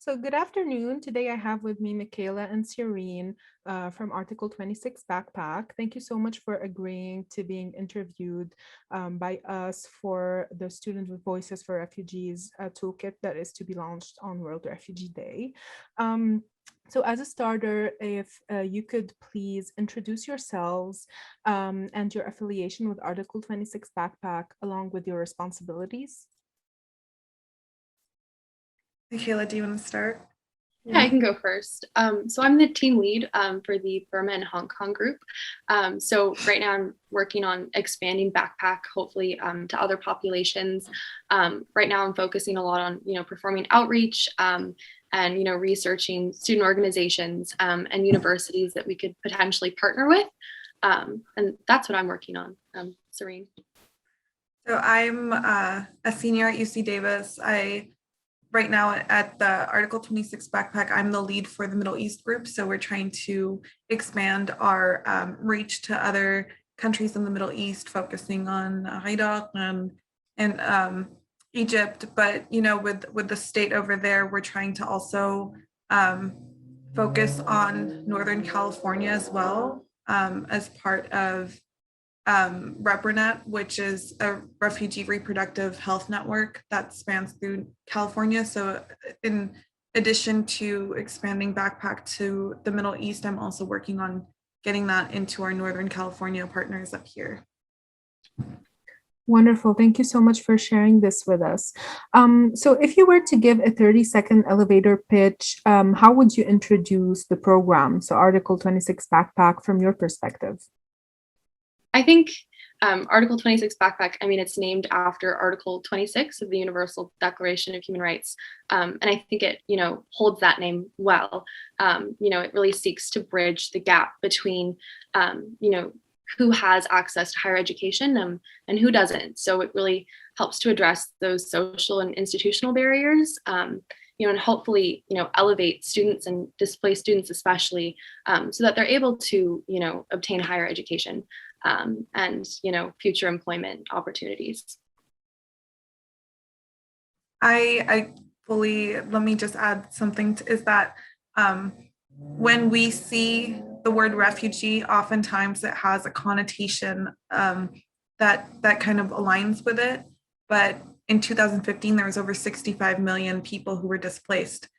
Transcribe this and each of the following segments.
So good afternoon. Today I have with me Michaela and Sereen from Article 26 Backpack. Thank you so much for agreeing to being interviewed by us for the Student with Voices for Refugees toolkit that is to be launched on World Refugee Day. So as a starter, if you could please introduce yourselves and your affiliation with Article 26 Backpack along with your responsibilities. Michaela, do you want to start? Yeah, I can go first. So I'm the team lead for the Burma and Hong Kong group. So right now I'm working on expanding Backpack, hopefully to other populations. Right now I'm focusing a lot on, performing outreach and, researching student organizations and universities that we could potentially partner with. And that's what I'm working on. Sereen. So I'm a senior at UC Davis. Right now at the Article 26 Backpack, I'm the lead for the Middle East group. So we're trying to expand our reach to other countries in the Middle East, focusing on Iraq and Egypt. But with the state over there, we're trying to also focus on Northern California as well, as part of ReproNet, which is a refugee reproductive health network that spans through California. So in addition to expanding Backpack to the Middle East, I'm also working on getting that into our Northern California partners up here. Wonderful. Thank you so much for sharing this with us. So if you were to give a 30-second elevator pitch, how would you introduce the program? So Article 26 Backpack from your perspective. I think Article 26 Backpack, it's named after Article 26 of the Universal Declaration of Human Rights. And I think it, holds that name well. It really seeks to bridge the gap between, who has access to higher education and who doesn't. So it really helps to address those social and institutional barriers. And hopefully, elevate students and displaced students especially, so that they're able to, obtain higher education and, future employment opportunities. I fully, let me just add something is that when we see the word refugee, oftentimes it has a connotation that kind of aligns with it. But in 2015, there was over 65 million people who were displaced.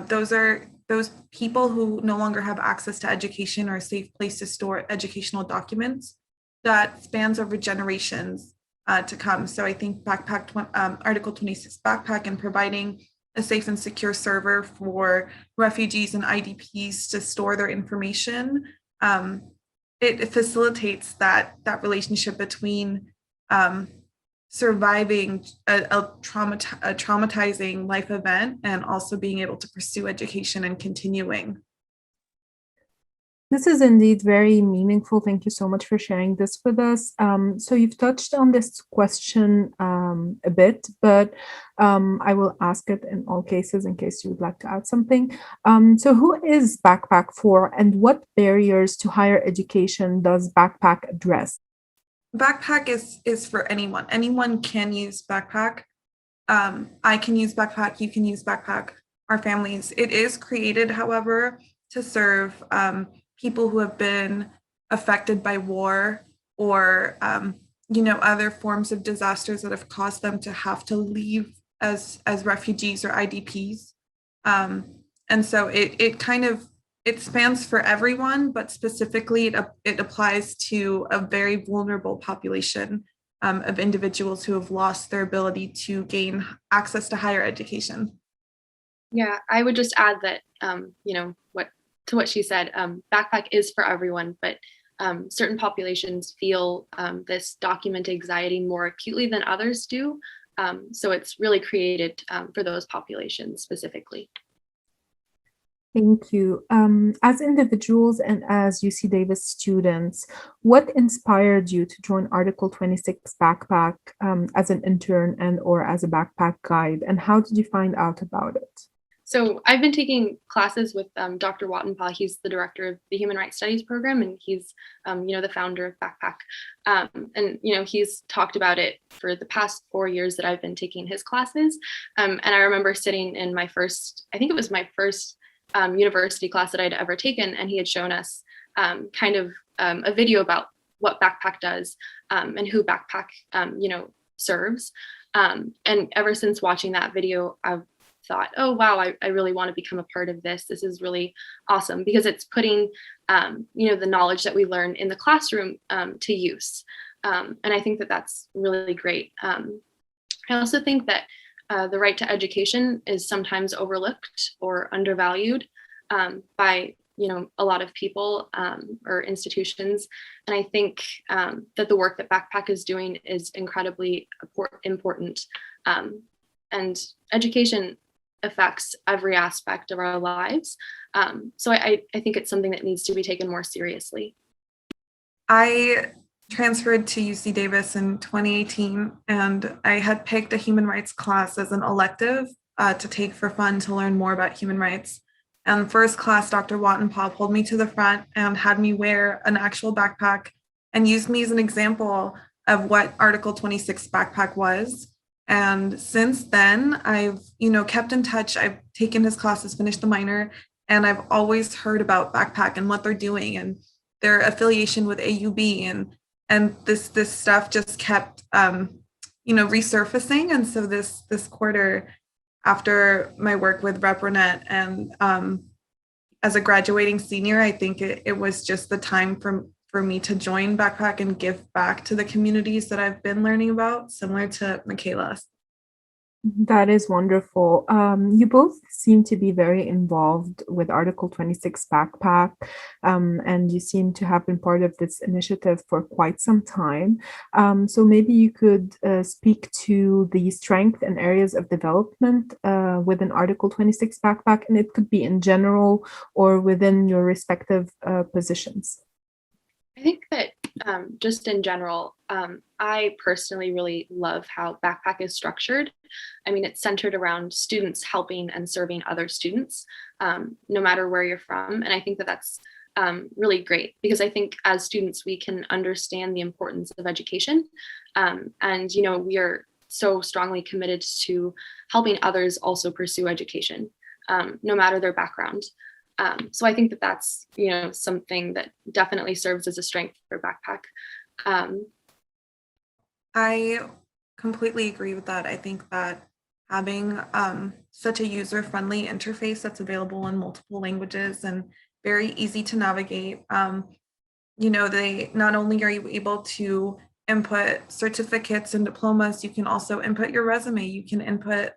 Those are those people who no longer have access to education or a safe place to store educational documents that spans over generations to come. So I think Article 26 Backpack and providing a safe and secure server for refugees and IDPs to store their information, it facilitates that relationship between surviving a traumatizing life event and also being able to pursue education and continuing. This is indeed very meaningful. Thank you so much for sharing this with us. So you've touched on this question a bit, but I will ask it in all cases in case you would like to add something. So who is Backpack for, and what barriers to higher education does Backpack address? Backpack is for anyone. Anyone can use Backpack. I can use Backpack. You can use Backpack. Our families. It is created, however, to serve people who have been affected by war or other forms of disasters that have caused them to have to leave as refugees or IDPs. And so it spans for everyone, but specifically it applies to a very vulnerable population of individuals who have lost their ability to gain access to higher education. Yeah, I would just add that, what she said, Backpack is for everyone, but certain populations feel this document anxiety more acutely than others do. So it's really created for those populations specifically. Thank you. As individuals and as UC Davis students, what inspired you to join Article 26 Backpack as an intern and or as a backpack guide, and how did you find out about it? So I've been taking classes with Dr. Wattenpaw. He's the director of the Human Rights Studies program, and he's, the founder of Backpack. And he's talked about it for the past 4 years that I've been taking his classes. And I remember sitting in my first, I think it was my first university class that I'd ever taken, and he had shown us kind of a video about what Backpack does and who Backpack, serves. And ever since watching that video, I've thought, oh, wow, I really want to become a part of this. This is really awesome because it's putting, the knowledge that we learn in the classroom to use. And I think that that's really great. I also think that the right to education is sometimes overlooked or undervalued by a lot of people or institutions. And I think that the work that Backpack is doing is incredibly important. And education affects every aspect of our lives. So I think it's something that needs to be taken more seriously. I transferred to UC Davis in 2018, and I had picked a human rights class as an elective to take for fun to learn more about human rights. And first class, Dr. Wattenpaw pulled me to the front and had me wear an actual backpack and used me as an example of what Article 26 backpack was. And since then, I've, kept in touch. I've taken his classes, finished the minor, and I've always heard about Backpack and what they're doing and their affiliation with AUB. And this stuff just kept, resurfacing. And so this quarter, after my work with ReproNet and as a graduating senior, I think it was just the time for me to join Backpack and give back to the communities that I've been learning about, similar to Michaela. That is wonderful. You both seem to be very involved with Article 26 Backpack, and you seem to have been part of this initiative for quite some time. So maybe you could speak to the strength and areas of development within Article 26 Backpack, and it could be in general or within your respective positions. I think that just in general, I personally really love how Backpack is structured. I mean, it's centered around students helping and serving other students, no matter where you're from. And I think that that's really great because I think as students, we can understand the importance of education. And, we are so strongly committed to helping others also pursue education, no matter their background. So I think that that's, something that definitely serves as a strength for Backpack. I completely agree with that. I think that having such a user-friendly interface that's available in multiple languages and very easy to navigate, they not only are you able to input certificates and diplomas, you can also input your resume. You can input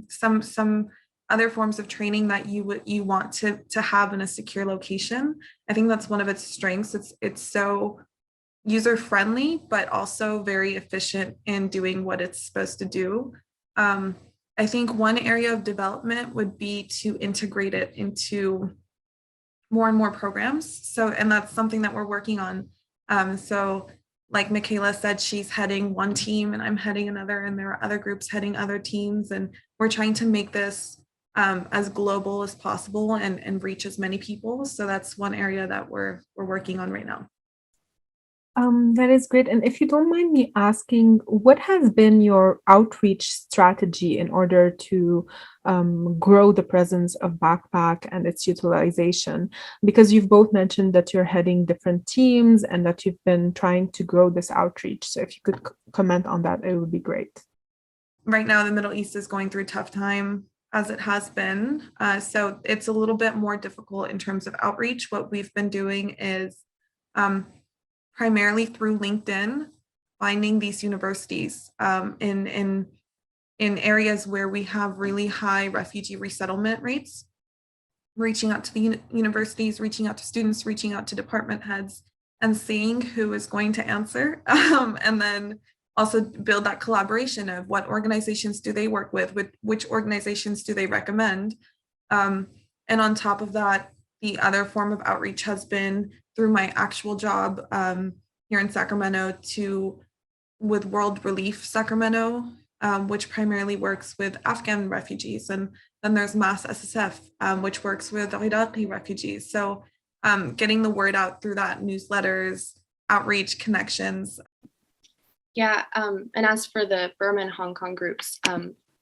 some other forms of training that you want to have in a secure location. I think that's one of its strengths. It's so user friendly, but also very efficient in doing what it's supposed to do. I think one area of development would be to integrate it into more and more programs. And that's something that we're working on. So like Michaela said, she's heading one team and I'm heading another, and there are other groups heading other teams. And we're trying to make this as global as possible and reach as many people. So that's one area that we're working on right now. That is great. And if you don't mind me asking, what has been your outreach strategy in order to grow the presence of Backpack and its utilization? Because you've both mentioned that you're heading different teams and that you've been trying to grow this outreach. So if you could comment on that, it would be great. Right now, the Middle East is going through a tough time, as it has been. So it's a little bit more difficult in terms of outreach. What we've been doing is primarily through LinkedIn, finding these universities in areas where we have really high refugee resettlement rates, reaching out to the universities, reaching out to students, reaching out to department heads, and seeing who is going to answer, and then also build that collaboration of what organizations do they work with which organizations do they recommend. And on top of that, the other form of outreach has been through my actual job here in Sacramento with World Relief Sacramento, which primarily works with Afghan refugees. And then there's Mass SSF, which works with Iraqi refugees. So getting the word out through that, newsletters, outreach, connections. Yeah, and as for the Burma and Hong Kong groups,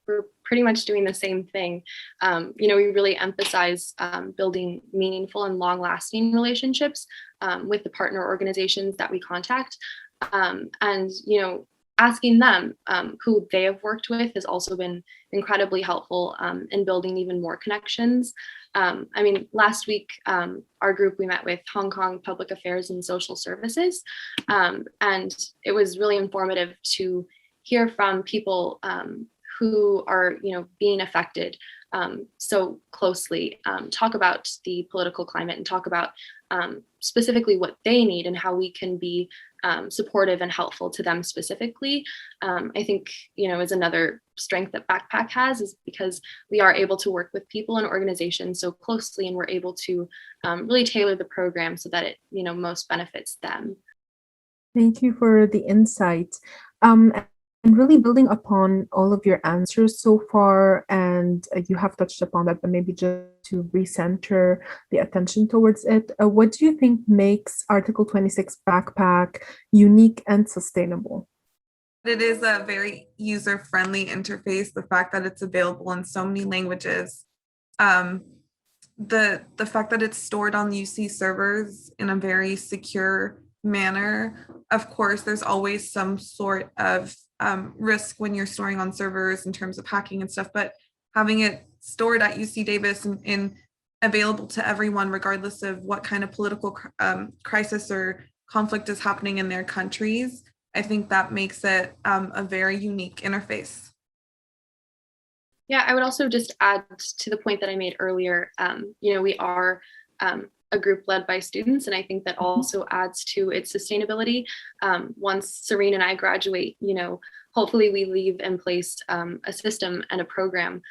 we're pretty much doing the same thing. We really emphasize building meaningful and long-lasting relationships with the partner organizations that we contact. And asking them who they have worked with has also been incredibly helpful in building even more connections. Last week, our group, we met with Hong Kong Public Affairs and Social Services, and it was really informative to hear from people who are, being affected so closely, talk about the political climate and talk about specifically what they need and how we can be supportive and helpful to them specifically. I think, is another strength that Backpack has, is because we are able to work with people and organizations so closely, and we're able to really tailor the program so that it, most benefits them. Thank you for the insight. And really building upon all of your answers so far, and you have touched upon that, but maybe just to recenter the attention towards it, what do you think makes Article 26 Backpack unique and sustainable? It is a very user-friendly interface. The fact that it's available in so many languages, the fact that it's stored on UC servers in a very secure manner. Of course, there's always some sort of risk when you're storing on servers in terms of hacking and stuff, but having it stored at UC Davis and available to everyone, regardless of what kind of political crisis or conflict is happening in their countries, I think that makes it a very unique interface. Yeah, I would also just add to the point that I made earlier. We are a group led by students, and I think that also adds to its sustainability. Once Sereen and I graduate, hopefully we leave in place a system and a program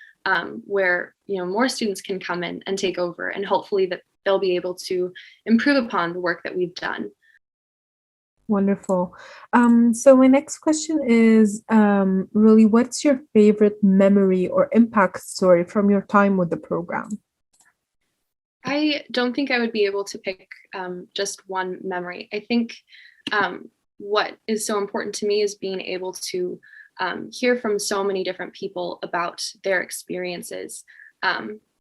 where more students can come in and take over, and hopefully that they'll be able to improve upon the work that we've done. Wonderful. So my next question is really, what's your favorite memory or impact story from your time with the program? I don't think I would be able to pick just one memory. I think what is so important to me is being able to hear from so many different people about their experiences.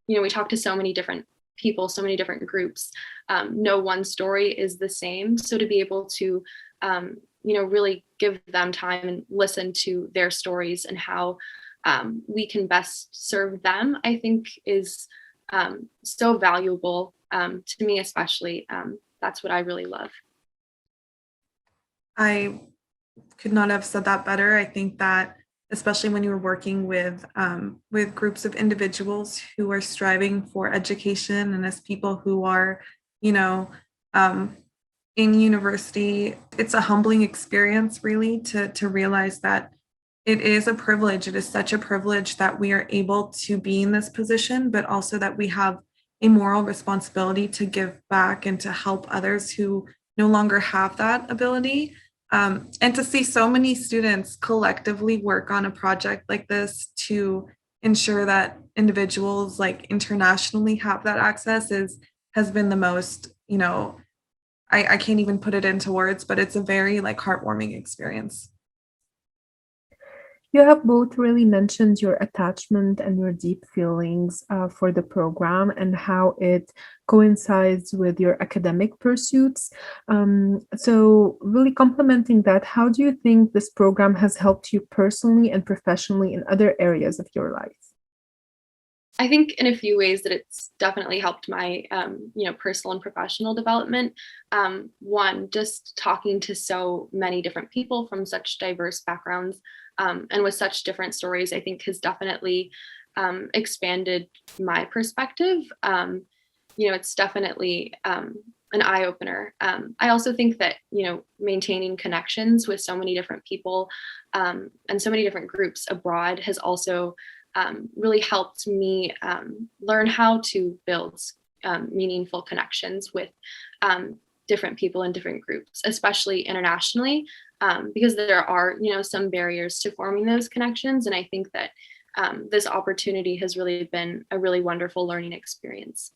We talk to so many different people, so many different groups. No one story is the same. So to be able to, really give them time and listen to their stories and how we can best serve them, I think is so valuable to me, especially. That's what I really love. I could not have said that better. I think that especially when you're working with groups of individuals who are striving for education, and as people who are, in university, it's a humbling experience really to realize that it is a privilege. It is such a privilege that we are able to be in this position, but also that we have a moral responsibility to give back and to help others who no longer have that ability. And to see so many students collectively work on a project like this to ensure that individuals like internationally have that access has been the most, I can't even put it into words, but it's a very heartwarming experience. You have both really mentioned your attachment and your deep feelings for the program and how it coincides with your academic pursuits. So really complementing that, how do you think this program has helped you personally and professionally in other areas of your life? I think in a few ways that it's definitely helped my, personal and professional development. One, just talking to so many different people from such diverse backgrounds and with such different stories, I think has definitely expanded my perspective. It's definitely an eye opener. I also think that, maintaining connections with so many different people and so many different groups abroad has also really helped me learn how to build meaningful connections with different people in different groups, especially internationally. because there are, some barriers to forming those connections. And I think that this opportunity has really been a really wonderful learning experience.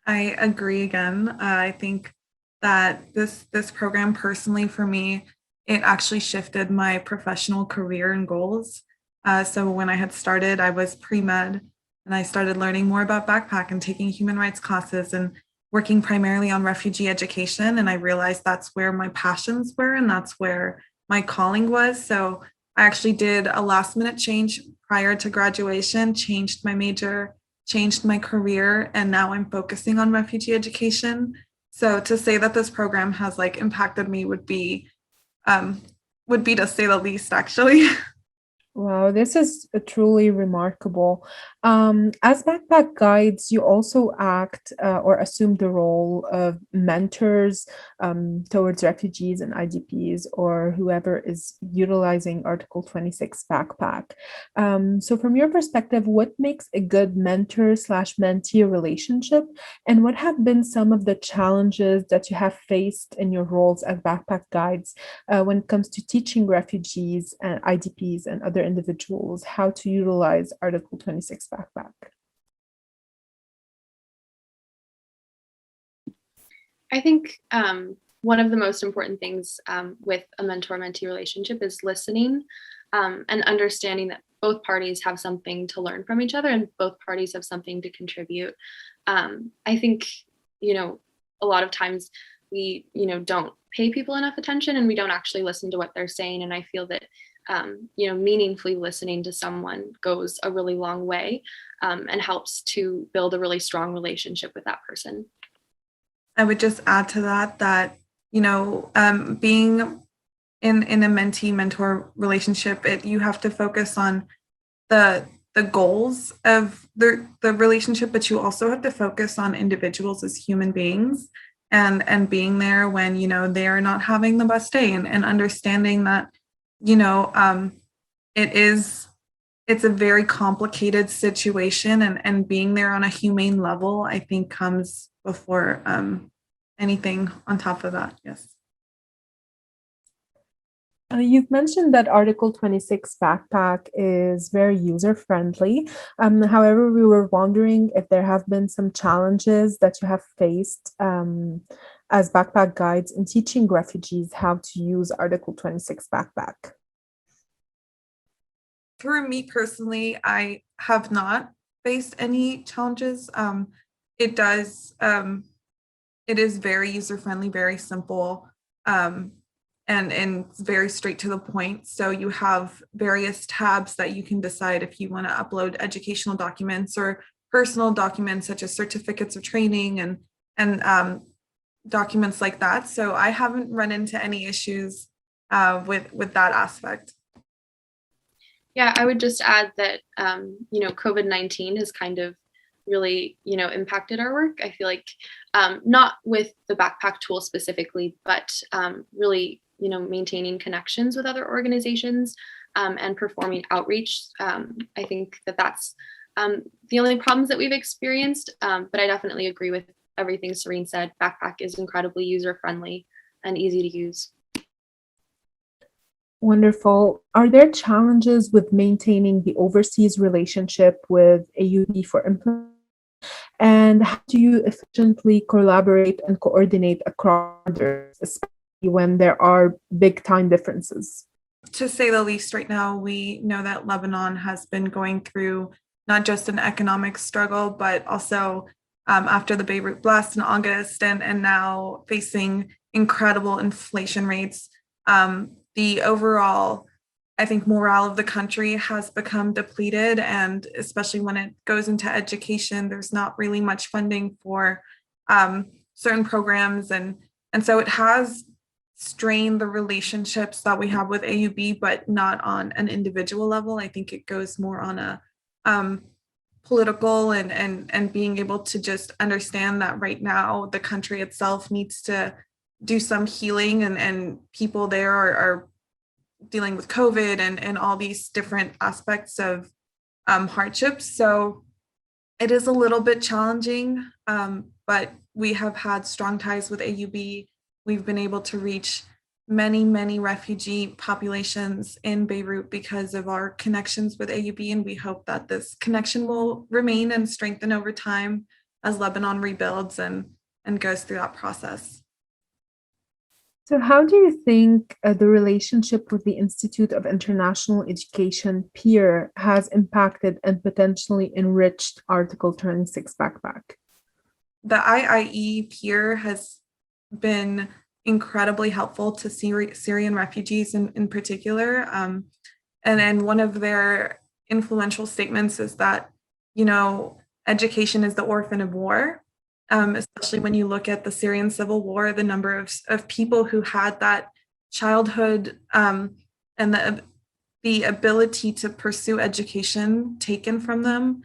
I agree again. I think that this program personally for me, it actually shifted my professional career and goals. So when I had started, I was pre-med and I started learning more about backpack and taking human rights classes and working primarily on refugee education. And I realized that's where my passions were and that's where my calling was. So I actually did a last minute change prior to graduation, changed my major, changed my career, and now I'm focusing on refugee education. So to say that this program has like impacted me would be to say the least, actually. Wow, this is truly remarkable. As backpack guides, you also act or assume the role of mentors towards refugees and IDPs or whoever is utilizing Article 26 backpack. So, from your perspective, what makes a good mentor slash mentee relationship, and what have been some of the challenges that you have faced in your roles as backpack guides when it comes to teaching refugees and IDPs and other individuals how to utilize Article 26 backpack? I think one of the most important things with a mentor-mentee relationship is listening and understanding that both parties have something to learn from each other and both parties have something to contribute. I think, a lot of times we, don't pay people enough attention and we don't actually listen to what they're saying. And I feel that, meaningfully listening to someone goes a really long way and helps to build a really strong relationship with that person. I would just add to that, being in a mentee mentor relationship, you have to focus on the goals of the relationship, but you also have to focus on individuals as human beings and being there when, they are not having the best day and understanding that, it's a very complicated situation and being there on a humane level, I think comes before anything on top of that. Yes. You've mentioned that Article 26 backpack is very user friendly. However, we were wondering if there have been some challenges that you have faced as backpack guides in teaching refugees how to use Article 26 backpack. For me personally, I have not faced any challenges. It is very user friendly, very simple. And very straight to the point. So you have various tabs that you can decide if you want to upload educational documents or personal documents such as certificates of training and documents like that. So I haven't run into any issues with that aspect. Yeah, I would just add that COVID-19 has kind of really impacted our work. I feel like not with the backpack tool specifically, but really maintaining connections with other organizations and performing outreach. I think that's the only problems that we've experienced, but I definitely agree with everything Sereen said. Backpack is incredibly user-friendly and easy to use. Wonderful. Are there challenges with maintaining the overseas relationship with AUB for implementation? And how do you efficiently collaborate and coordinate across borders, especially when there are big time differences? To say the least, right now, we know that Lebanon has been going through not just an economic struggle, but also after the Beirut blast in August and now facing incredible inflation rates. The overall, I think, morale of the country has become depleted. And especially when it goes into education, there's not really much funding for certain programs. And so it has strained the relationships that we have with AUB, but not on an individual level. I think it goes more on a political and being able to just understand that right now the country itself needs to do some healing and people there are dealing with COVID and all these different aspects of hardships. So it is a little bit challenging, but we have had strong ties with AUB. we've been able to reach many, many refugee populations in Beirut because of our connections with AUB, and we hope that this connection will remain and strengthen over time as Lebanon rebuilds and goes through that process. So, how do you think the relationship with the Institute of International Education, PEER, has impacted and potentially enriched Article 26 Backpack? The IIE PEER has been incredibly helpful to Syrian refugees in particular. And then one of their influential statements is that, education is the orphan of war. Especially when you look at the Syrian civil war, the number of people who had that childhood and the ability to pursue education taken from them.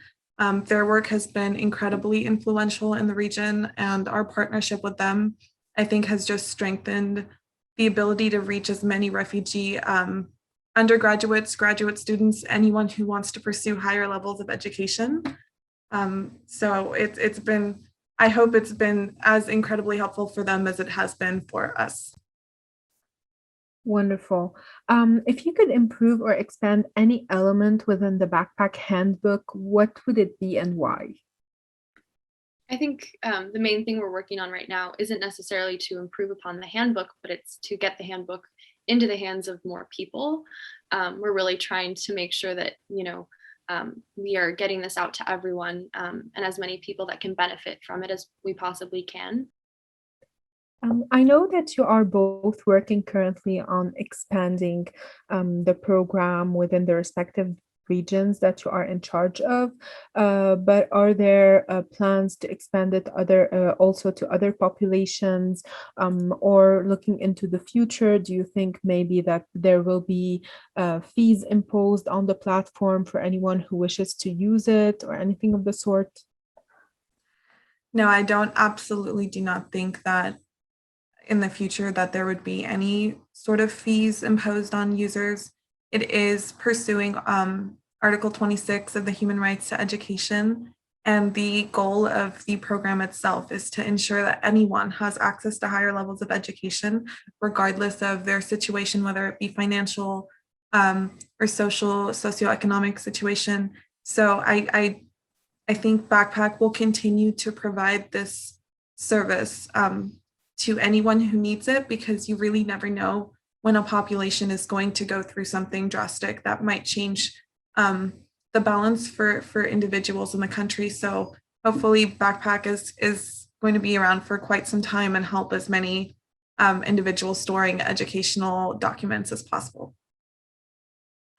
Their work has been incredibly influential in the region, and our partnership with them, I think, has just strengthened the ability to reach as many refugee undergraduates, graduate students, anyone who wants to pursue higher levels of education. So it's been, I hope it's been as incredibly helpful for them as it has been for us. Wonderful. If you could improve or expand any element within the backpack handbook, what would it be and why? I think the main thing we're working on right now isn't necessarily to improve upon the handbook, but it's to get the handbook into the hands of more people. We're really trying to make sure that, we are getting this out to everyone and as many people that can benefit from it as we possibly can. I know that you are both working currently on expanding the program within the respective regions that you are in charge of, but are there plans to expand it also to other populations, or looking into the future, do you think maybe that there will be fees imposed on the platform for anyone who wishes to use it or anything of the sort? No, I absolutely do not think that in the future that there would be any sort of fees imposed on users. It is pursuing Article 26 of the Human Rights to Education. And the goal of the program itself is to ensure that anyone has access to higher levels of education, regardless of their situation, whether it be financial or socioeconomic situation. So I think Backpack will continue to provide this service to anyone who needs it, because you really never know when a population is going to go through something drastic that might change the balance for individuals in the country. So hopefully Backpack is going to be around for quite some time and help as many individuals storing educational documents as possible.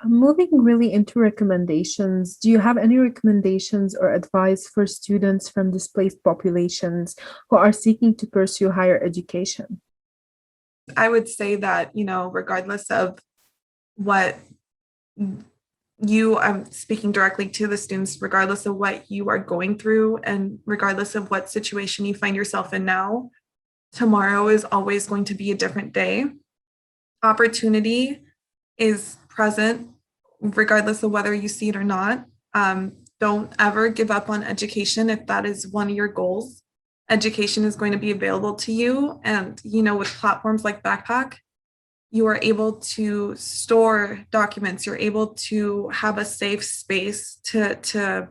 Moving really into recommendations, do you have any recommendations or advice for students from displaced populations who are seeking to pursue higher education? I would say that, regardless of what I'm speaking directly to the students, regardless of what you are going through and regardless of what situation you find yourself in now, tomorrow is always going to be a different day. Opportunity is present regardless of whether you see it or not. Don't ever give up on education if that is one of your goals. Education is going to be available to you. And, with platforms like Backpack, you are able to store documents. You're able to have a safe space to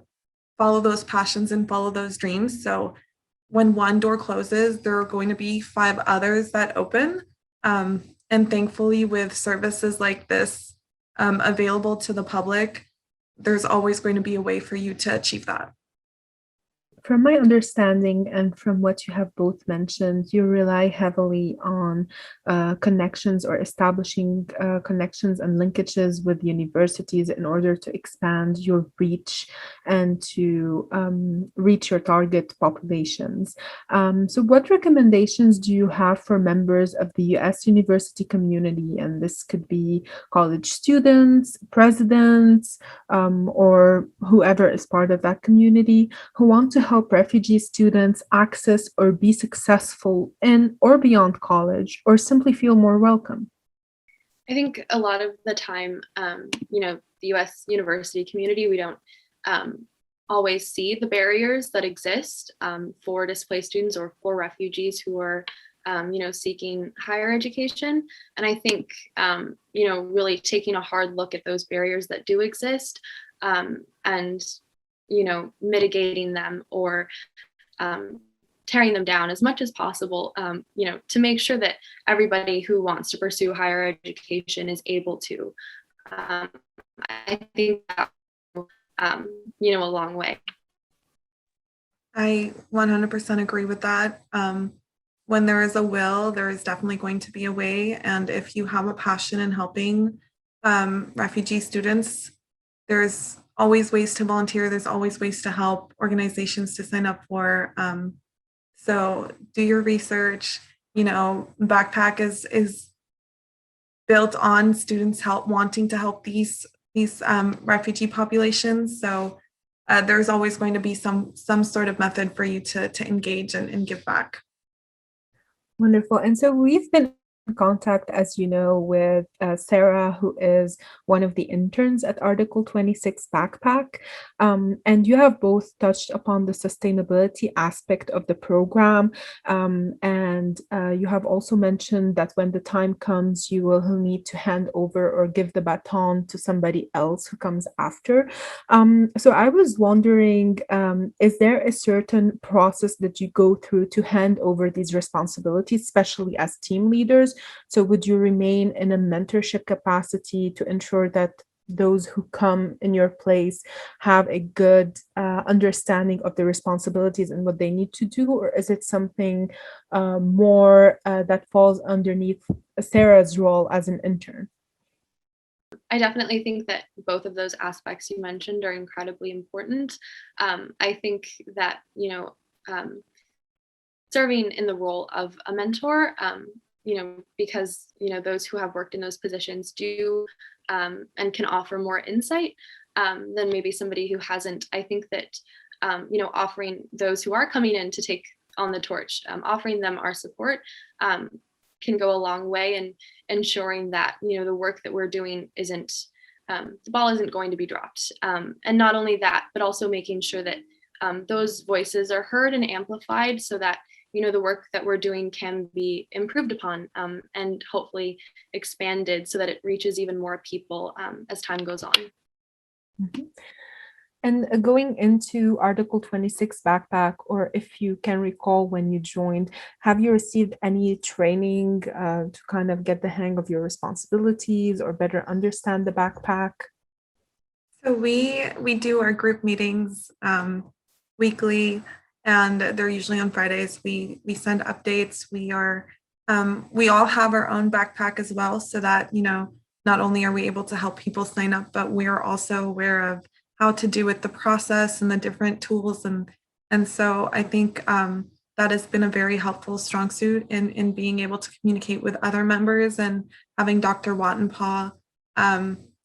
follow those passions and follow those dreams. So when one door closes, there are going to be 5 others that open. And thankfully, with services like this available to the public, there's always going to be a way for you to achieve that. From my understanding and from what you have both mentioned, you rely heavily on connections or establishing connections and linkages with universities in order to expand your reach and to reach your target populations. So what recommendations do you have for members of the US university community? And this could be college students, presidents, or whoever is part of that community who want to help refugee students access or be successful in or beyond college, or simply feel more welcome? I think a lot of the time, the US university community, we don't always see the barriers that exist for displaced students or for refugees who are seeking higher education. And I think, really taking a hard look at those barriers that do exist, and, mitigating them or tearing them down as much as possible, to make sure that everybody who wants to pursue higher education is able to. I think that, a long way. I 100% agree with that. When there is a will, there is definitely going to be a way. And if you have a passion in helping refugee students, there's always ways to volunteer. There's always ways to help, organizations to sign up for. So do your research. Backpack is built on students wanting to help these refugee populations. So there's always going to be some sort of method for you to engage and give back. Wonderful. And so we've been in contact, as you know, with Sarah, who is one of the interns at Article 26 Backpack. And you have both touched upon the sustainability aspect of the program. And you have also mentioned that when the time comes, you will need to hand over or give the baton to somebody else who comes after. So I was wondering, is there a certain process that you go through to hand over these responsibilities, especially as team leaders? So would you remain in a mentorship capacity to ensure that those who come in your place have a good understanding of the responsibilities and what they need to do? Or is it something more that falls underneath Sarah's role as an intern? I definitely think that both of those aspects you mentioned are incredibly important. I think that, serving in the role of a mentor, because, those who have worked in those positions do and can offer more insight than maybe somebody who hasn't. I think that, offering those who are coming in to take on the torch, offering them our support can go a long way in ensuring that, the work that we're doing isn't, the ball isn't going to be dropped. And not only that, but also making sure that those voices are heard and amplified so that, the work that we're doing can be improved upon and hopefully expanded so that it reaches even more people as time goes on. Mm-hmm. And going into Article 26 Backpack, or if you can recall when you joined, have you received any training to kind of get the hang of your responsibilities or better understand the backpack? So we do our group meetings weekly, and they're usually on Fridays. We send updates. We all have our own backpack as well, so that not only are we able to help people sign up, but we are also aware of how to do it, the process and the different tools, and so I think that has been a very helpful strong suit in being able to communicate with other members and having Dr. Wattenpaw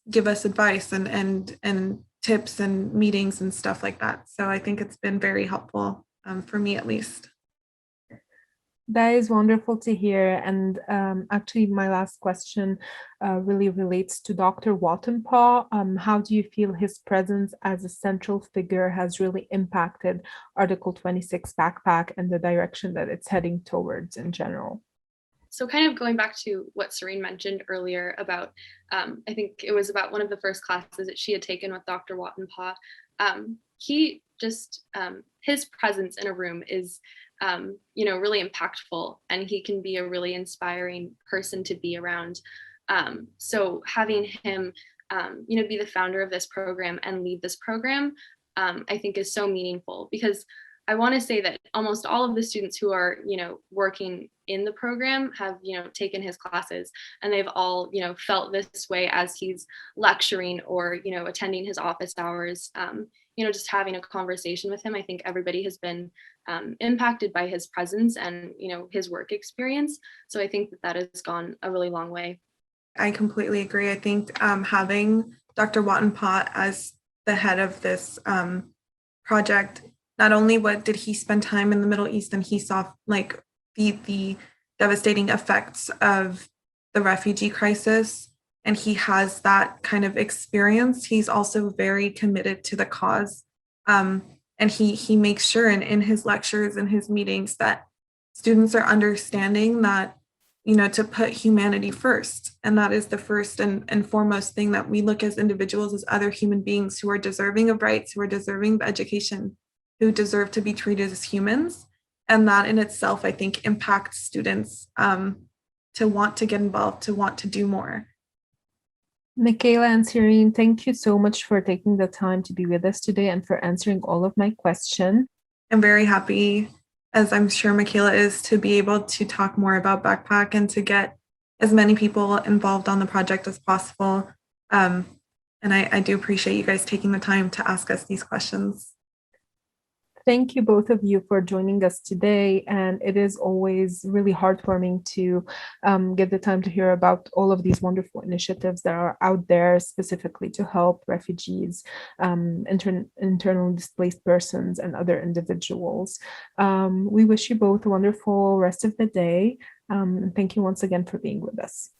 give us advice and tips and meetings and stuff like that. So I think it's been very helpful for me, at least. That is wonderful to hear. And actually, my last question really relates to Dr. Wattenpaw. How do you feel his presence as a central figure has really impacted Article 26 Backpack and the direction that it's heading towards in general? So kind of going back to what Sereen mentioned earlier about, I think it was about one of the first classes that she had taken with Dr. Wattenpaw. He just, his presence in a room is, really impactful, and he can be a really inspiring person to be around. So having him, be the founder of this program and lead this program, I think is so meaningful, because I want to say that almost all of the students who are, working in the program have, taken his classes, and they've all, felt this way as he's lecturing or, attending his office hours, just having a conversation with him. I think everybody has been impacted by his presence and, his work experience. So I think that has gone a really long way. I completely agree. I think having Dr. Wattenpaw as the head of this project, not only did he spend time in the Middle East and he saw like the devastating effects of the refugee crisis, and he has that kind of experience, he's also very committed to the cause. And he makes sure in his lectures and his meetings that students are understanding that, to put humanity first. And that is the first and foremost thing that we look as individuals, as other human beings who are deserving of rights, who are deserving of education, who deserve to be treated as humans. And that in itself, I think, impacts students to want to get involved, to want to do more. Michaela and Sereen, thank you so much for taking the time to be with us today and for answering all of my questions. I'm very happy, as I'm sure Michaela is, to be able to talk more about Backpack and to get as many people involved on the project as possible. And I do appreciate you guys taking the time to ask us these questions. Thank you, both of you, for joining us today. And it is always really heartwarming to get the time to hear about all of these wonderful initiatives that are out there specifically to help refugees, internally displaced persons, and other individuals. We wish you both a wonderful rest of the day. Thank you once again for being with us.